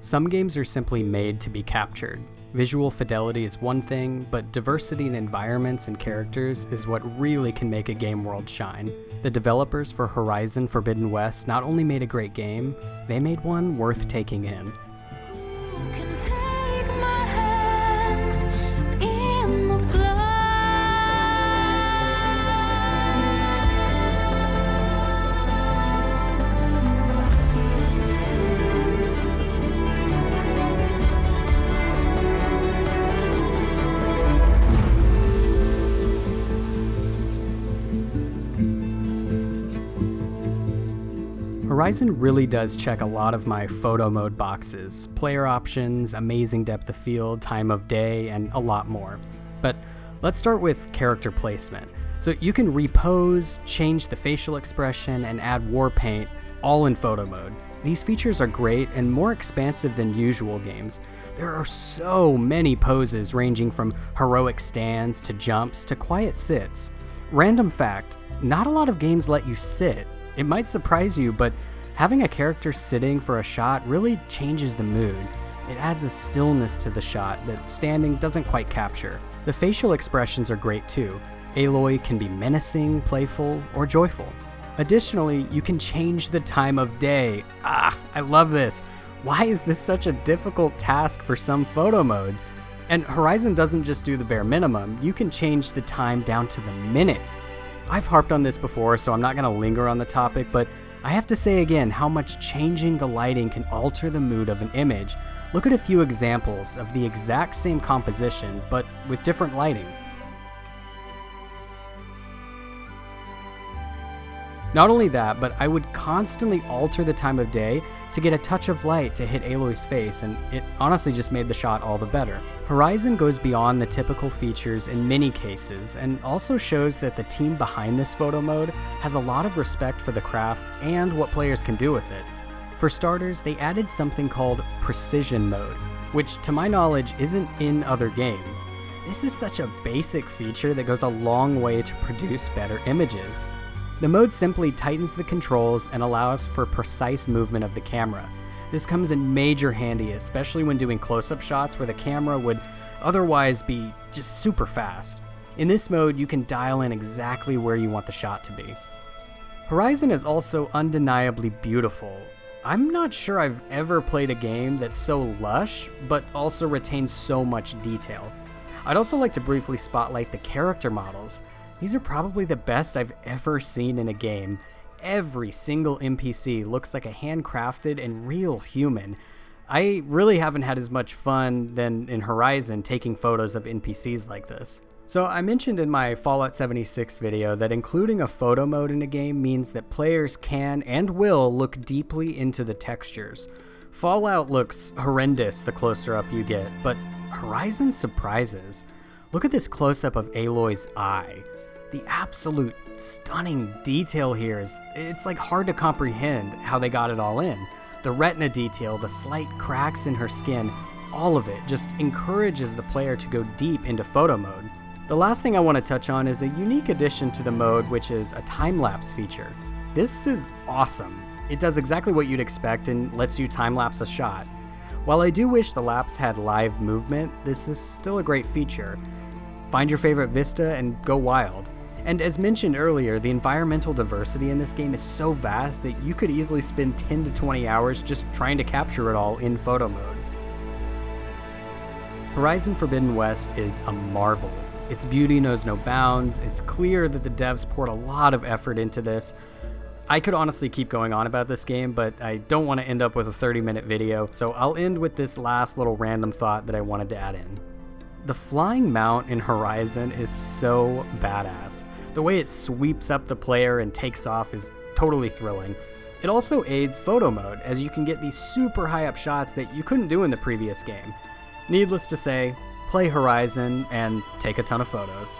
Some games are simply made to be captured. Visual fidelity is one thing, but diversity in environments and characters is what really can make a game world shine. The developers for Horizon Forbidden West not only made a great game, they made one worth taking in. Horizon really does check a lot of my photo mode boxes, player options, amazing depth of field, time of day, and a lot more. But let's start with character placement. So you can repose, change the facial expression, and add war paint, all in photo mode. These features are great and more expansive than usual games. There are so many poses ranging from heroic stands to jumps to quiet sits. Random fact, not a lot of games let you sit. It might surprise you, but having a character sitting for a shot really changes the mood. It adds a stillness to the shot that standing doesn't quite capture. The facial expressions are great too. Aloy can be menacing, playful, or joyful. Additionally, you can change the time of day. I love this. Why is this such a difficult task for some photo modes? And Horizon doesn't just do the bare minimum, you can change the time down to the minute. I've harped on this before, so I'm not going to linger on the topic, but I have to say again how much changing the lighting can alter the mood of an image. Look at a few examples of the exact same composition, but with different lighting. Not only that, but I would constantly alter the time of day to get a touch of light to hit Aloy's face, and it honestly just made the shot all the better. Horizon goes beyond the typical features in many cases, and also shows that the team behind this photo mode has a lot of respect for the craft and what players can do with it. For starters, they added something called Precision Mode, which to my knowledge isn't in other games. This is such a basic feature that goes a long way to produce better images. The mode simply tightens the controls and allows for precise movement of the camera. This comes in major handy, especially when doing close-up shots where the camera would otherwise be just super fast. In this mode, you can dial in exactly where you want the shot to be. Horizon is also undeniably beautiful. I'm not sure I've ever played a game that's so lush, but also retains so much detail. I'd also like to briefly spotlight the character models. These are probably the best I've ever seen in a game. Every single NPC looks like a handcrafted and real human. I really haven't had as much fun than in Horizon taking photos of NPCs like this. So I mentioned in my Fallout 76 video that including a photo mode in a game means that players can and will look deeply into the textures. Fallout looks horrendous the closer up you get, but Horizon surprises. Look at this close-up of Aloy's eye. The absolute stunning detail here it's like hard to comprehend how they got it all in. The retina detail, the slight cracks in her skin, all of it just encourages the player to go deep into photo mode. The last thing I want to touch on is a unique addition to the mode, which is a time-lapse feature. This is awesome. It does exactly what you'd expect and lets you time-lapse a shot. While I do wish the lapse had live movement, this is still a great feature. Find your favorite vista and go wild. And as mentioned earlier, the environmental diversity in this game is so vast that you could easily spend 10 to 20 hours just trying to capture it all in photo mode. Horizon Forbidden West is a marvel. Its beauty knows no bounds. It's clear that the devs poured a lot of effort into this. I could honestly keep going on about this game, but I don't want to end up with a 30-minute video, so I'll end with this last little random thought that I wanted to add in. The flying mount in Horizon is so badass. The way it sweeps up the player and takes off is totally thrilling. It also aids photo mode, as you can get these super high up shots that you couldn't do in the previous game. Needless to say, play Horizon and take a ton of photos.